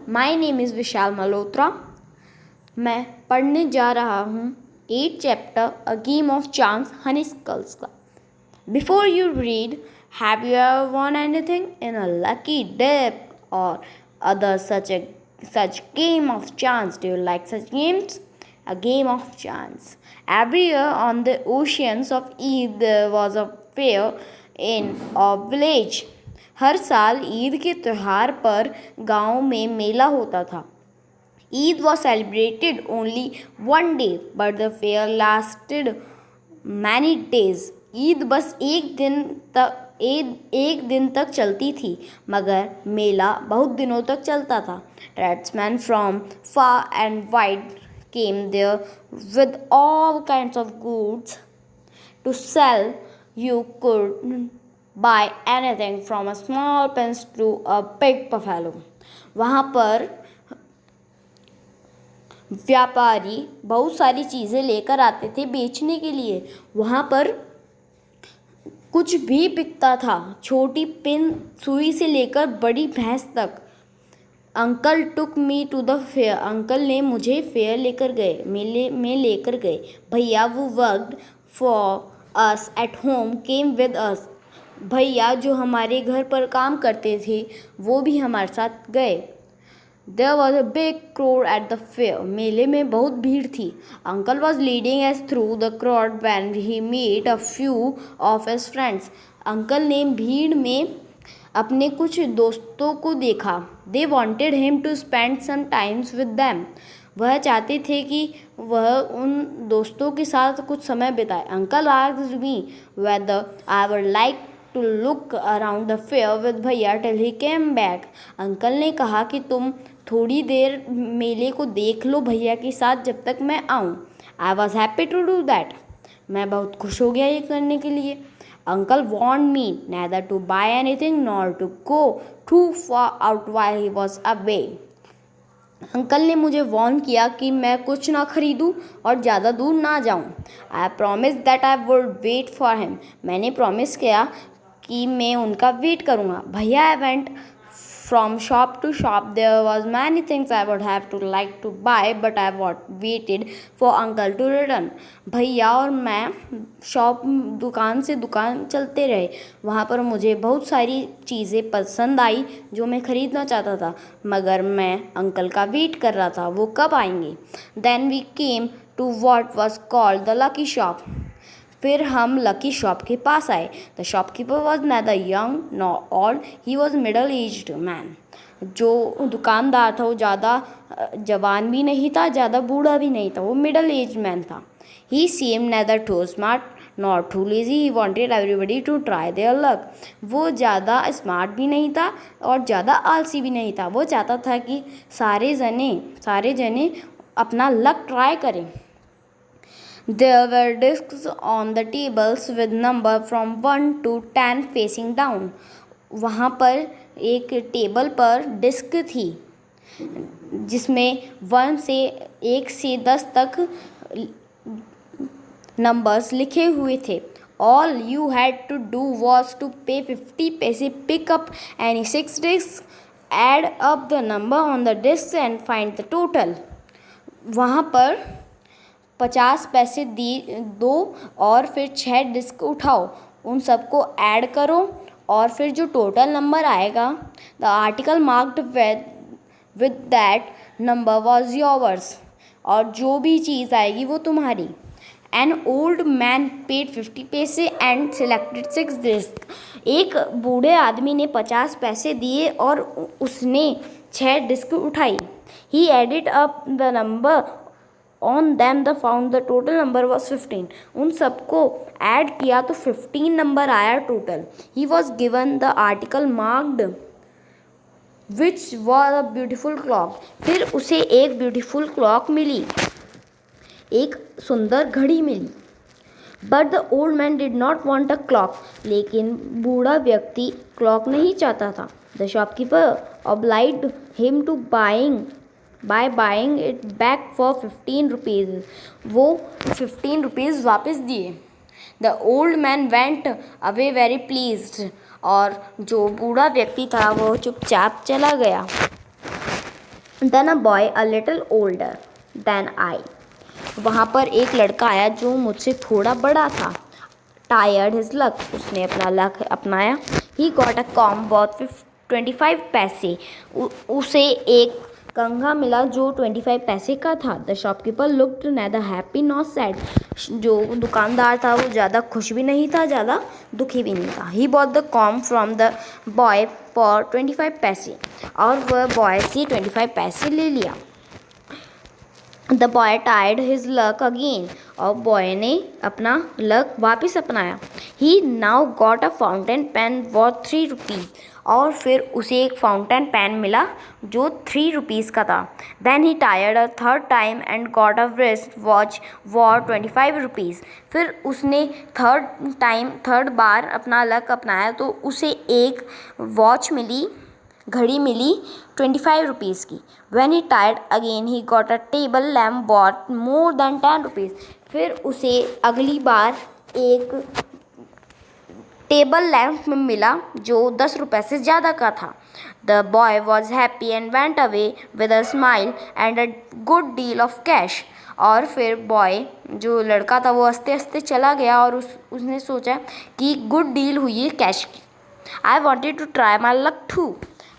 My name is Vishal Malhotra. मैं पढ़ने जा रहा हूँ 8th chapter a game of chance honeysuckles का। Before you read, have you ever won anything in a lucky dip or other such game of chance? Do you like such games? A game of chance. Every year on the oceans of Eid there was a fair in a village. हर साल ईद के त्योहार पर गांव में मेला होता था। Eid was celebrated only one day, but the fair lasted many days. Eid बस एक दिन तक चलती थी, मगर मेला बहुत दिनों तक चलता था। Tradesmen from far and wide came there with all kinds of goods to sell. You could buy anything from a small pence to a big buffalo. वहाँ पर व्यापारी बहुत सारी चीज़ें लेकर आते थे बेचने के लिए। वहाँ पर कुछ भी बिकता था, छोटी पिन सुई से लेकर बड़ी भैंस तक। Uncle took me to the fair. Uncle ने मुझे फेयर लेकर गए, मेले में लेकर गए। भैया वो worked for us at home came with us. भैया जो हमारे घर पर काम करते थे वो भी हमारे साथ गए। There was a big crowd at the fair. मेले में बहुत भीड़ थी। Uncle was leading us through the crowd when he met a few of his friends. Uncle ने भीड़ में अपने कुछ दोस्तों को देखा। They wanted him to spend some time with them. वह चाहते थे कि वह उन दोस्तों के साथ कुछ समय बिताए। Uncle asked me whether I would like to look around the fair with भैया till he came back. Uncle ने कहा कि तुम थोड़ी देर मेले को देख लो भैया के साथ जब तक मैं आऊँ। I was happy to do that. मैं बहुत खुश हो गया ये करने के लिए। Uncle warned me neither to buy anything nor to go too far out while he was away. Uncle ने मुझे वॉर्न किया कि मैं कुछ ना खरीदूं और ज़्यादा दूर ना जाऊं। I promised that I would wait for him. मैंने प्रॉमिस किया कि मैं उनका वेट करूँगा। भैया I went from shop to shop. There was many things I would have to like to buy, but I waited for uncle to return. भैया और मैं दुकान से दुकान चलते रहे। वहाँ पर मुझे बहुत सारी चीज़ें पसंद आई जो मैं ख़रीदना चाहता था, मगर मैं अंकल का वेट कर रहा था वो कब आएंगे। Then we came to what was called the lucky shop. फिर हम लकी शॉप के पास आए। The shopkeeper was neither young nor old. He was middle aged man. जो दुकानदार था वो ज़्यादा जवान भी नहीं था, ज़्यादा बूढ़ा भी नहीं था, वो मिडल एज मैन था। He seemed neither too smart nor too lazy. He wanted everybody to try their luck. वो ज़्यादा स्मार्ट भी नहीं था और ज़्यादा आलसी भी नहीं था। वो चाहता था कि सारे जने अपना लक ट्राई करें। There were discs on the tables with number from 1 to 10 facing down. वहाँ पर एक टेबल पर डिस्क थी जिसमें 1 से 10 तक नंबर्स लिखे हुए थे। All you had to do was to pay 50 पैसे, pick up any 6 discs, add up the number on the discs and find the total. वहाँ पर 50 पैसे दो और फिर 6 डिस्क उठाओ, उन सबको ऐड करो और फिर जो टोटल नंबर आएगा the article marked with that number was yours, और जो भी चीज़ आएगी वो तुम्हारी। एन ओल्ड मैन पेड 50 पैसे एंड सिलेक्टेड 6 डिस्क। एक बूढ़े आदमी ने 50 पैसे दिए और उसने 6 डिस्क उठाई। He added up the number on them the found the total number was 15. उन सबको ऐड किया तो 15 नंबर आया total. He was given the article marked which was a beautiful clock. फिर उसे एक ब्यूटीफुल क्लॉक मिली, एक सुंदर घड़ी मिली। But the old man did not want a clock. लेकिन बूढ़ा व्यक्ति क्लॉक नहीं चाहता था। The shopkeeper obliged him to by buying it back for 15 rupees. वो 15 rupees वापस दिए। The old man went away very pleased. और जो बूढ़ा व्यक्ति था वो चुपचाप चला गया। Then a boy a little older than I. वहाँ पर एक लड़का आया जो मुझसे थोड़ा बड़ा था। टायर्ड हिज लक, उसने अपना लक अपनाया। He got a com both 25 पैसे, उसे एक कंघा मिला जो 25 पैसे का था। The shopkeeper looked neither happy nor sad, जो दुकानदार था वो ज़्यादा खुश भी नहीं था, ज़्यादा दुखी भी नहीं था। He bought the com from the boy for 25 पैसे, और वह बॉय से 25 पैसे ले लिया। द बॉय टाइड हिज लक अगेन, और बॉय ने अपना लक वापस अपनाया। He now got a fountain pen worth 3 rupees, और फिर उसे एक फाउंटेन पेन मिला जो 3 रुपीज़ का था। Then he tried a third time and got a wrist watch worth 25 rupees. फिर उसने थर्ड बार अपना लक अपनाया तो उसे एक वॉच मिली, घड़ी मिली 25 रुपीज़ की। When he tried again he got a table lamp bought more than 10 rupees. फिर उसे अगली बार एक टेबल लैम्प में मिला जो 10 रुपये से ज़्यादा का था। The boy was happy and went away with a smile and a good deal of cash. और फिर बॉय जो लड़का था वो हंसते हंसते चला गया और उसने सोचा कि गुड डील हुई है कैश की। I wanted to try my luck too.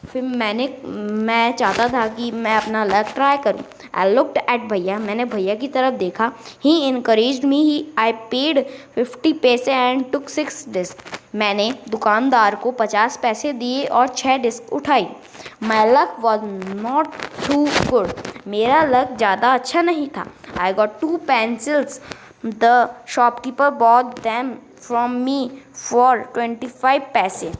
फिर मैं चाहता था कि मैं अपना लक ट्राई करूं। आई लुक्ड एट भैया, मैंने भैया की तरफ देखा। ही इनकरेज्ड मी, आई पेड 50 पैसे एंड टुक 6 डिस्क। मैंने दुकानदार को 50 पैसे दिए और 6 डिस्क उठाई। My luck was not too good, मेरा लक ज़्यादा अच्छा नहीं था। I got 2 pencils, the shopkeeper bought them from me for 25 पैसे।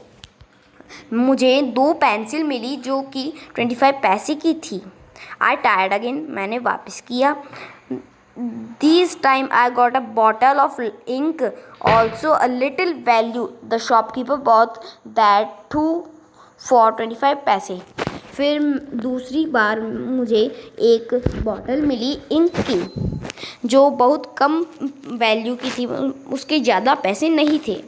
मुझे 2 पेंसिल मिली जो कि 25 पैसे की थी। आई टायर्ड अगेन, मैंने वापस किया। This time I got a bottle of ink also a little value, the shopkeeper bought that too for 25 पैसे। फिर दूसरी बार मुझे एक बॉटल मिली इंक की जो बहुत कम वैल्यू की थी, उसके ज़्यादा पैसे नहीं थे।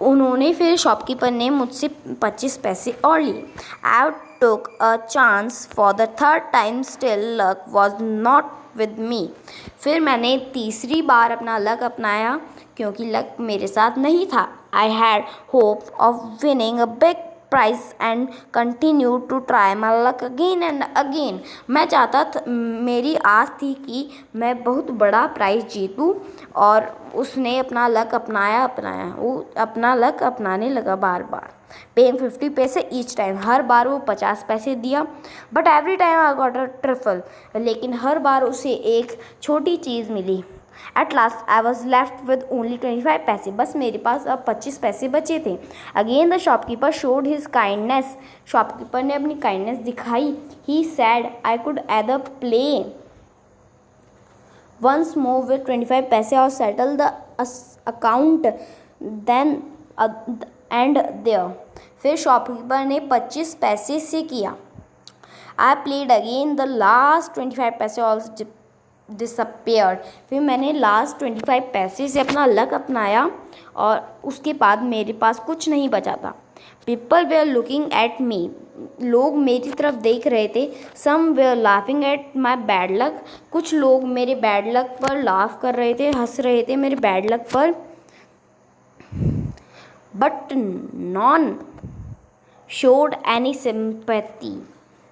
उन्होंने फिर शॉपकीपर ने मुझसे 25 पैसे और लिए। I took a chance for the third time, still luck was not with me. फिर मैंने तीसरी बार अपना लक अपनाया क्योंकि लक मेरे साथ नहीं था। I had hope of winning a big prize and continue to try my luck again and again. मैं चाहता था, मेरी आस थी कि मैं बहुत बड़ा प्राइज़ जीतूं, और उसने अपना लक अपनाया वो अपना लक अपनाने लगा बार बार। पेइंग 50 पैसे ईच टाइम, हर बार वो 50 पैसे दिया। But every time I got a trifle, लेकिन हर बार उसे एक छोटी चीज़ मिली। At last I was left with only 25 पैसे, बस मेरे पास अब 25 पैसे बचे थे। Again the shopkeeper showed his kindness, shopkeeper ने अपनी काइंडनेस दिखाई। He said I could either play once more with 25 पैसे और settle the account then and there। फिर शॉपकीपर ने 25 पैसे से किया। I played again, the last 25 पैसे ऑल्सो डिसअपियर्ड। फिर मैंने लास्ट 25 पैसे से अपना लक अपनाया और उसके बाद मेरे पास कुछ नहीं बचा था। People were looking at me, लोग मेरी तरफ देख रहे थे। Some were laughing at my bad luck, कुछ लोग मेरे बैड लक पर लाफ कर रहे थे, हंस रहे थे मेरे बैड लक पर। But non showed any sympathy.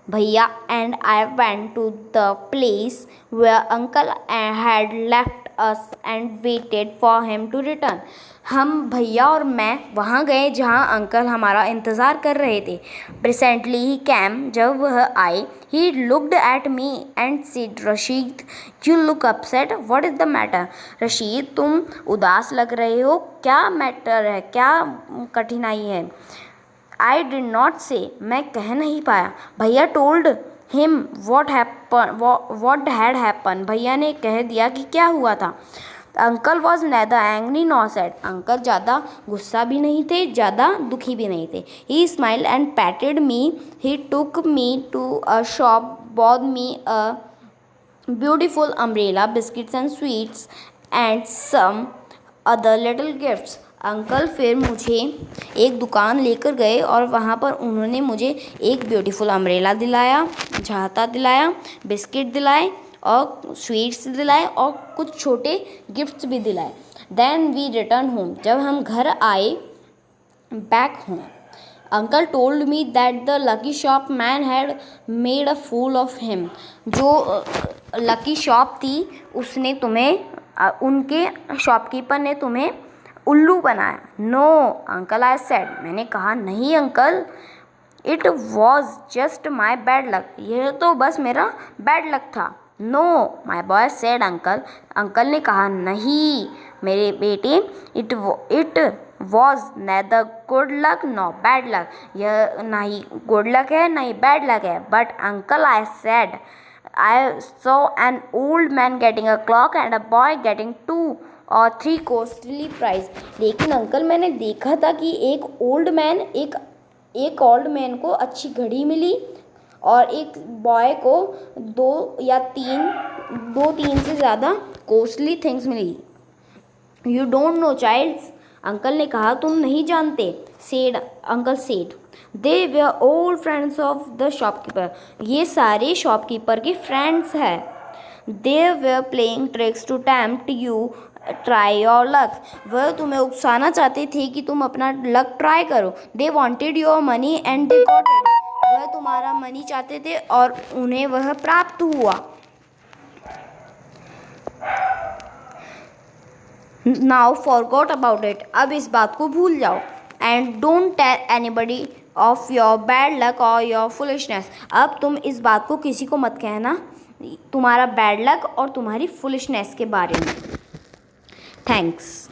Bhaiya and I went to the place where uncle had left us and waited for him to return. हम भैया और मैं वहाँ गए जहाँ अंकल हमारा इंतज़ार कर रहे थे। Presently he came, जब वह आए, he looked at me and said, Rashid you look upset, what is the matter? Rashid तुम उदास लग रहे हो, क्या मैटर है, क्या कठिनाई है? आई डिड नॉट से, मैं कह नहीं पाया। भैया told him what had happen, भैया ने कह दिया कि क्या हुआ था। Uncle was neither angry nor sad, uncle ज़्यादा गुस्सा भी नहीं थे, ज़्यादा दुखी भी नहीं थे। He smiled and patted me, he took me to a shop, bought me a beautiful umbrella, biscuits and sweets and some other little gifts. Uncle फिर मुझे एक दुकान लेकर गए और वहाँ पर उन्होंने मुझे एक ब्यूटीफुल अम्ब्रेला दिलाया, छाता दिलाया, बिस्किट दिलाए और स्वीट्स दिलाए और कुछ छोटे गिफ्ट्स भी दिलाए। Then we return home. जब हम घर आए back home, uncle told me that the lucky shop man had made a fool of him. जो लकी शॉप थी उसने उनके शॉपकीपर ने तुम्हें उल्लू बनाया। नो अंकल आई सेड, मैंने कहा नहीं uncle, it was just my bad luck, यह तो बस मेरा बैड लक था। No my boy said uncle ने कहा नहीं मेरे बेटे, it was neither good luck no bad luck, यह ना ही गुड लक है ना ही बैड लक है। But uncle I said I saw an old man getting a clock and a boy getting 2 or 3 costly prize। लेकिन uncle मैंने देखा था कि एक ओल्ड मैन को अच्छी घड़ी मिली और एक बॉय को दो तीन से ज़्यादा कॉस्टली थिंग्स मिली। You don't know childs, uncle ने कहा तुम नहीं जानते। Uncle said they were all friends of the shopkeeper, ये सारे शॉपकीपर के फ्रेंड्स हैं। They were playing tricks to tempt you try your luck, वह तुम्हें उकसाना चाहते थे कि तुम अपना लक ट्राई करो। They wanted your money and they got it, वह तुम्हारा मनी चाहते थे और उन्हें वह प्राप्त हुआ। नाउ फॉरगॉट अबाउट इट, अब इस बात को भूल जाओ। And don't tell anybody of your bad luck और योर फुलिशनेस, अब तुम इस बात को किसी को मत कहना तुम्हारा बैड लक और तुम्हारी फुलिशनेस के बारे में। थैंक्स।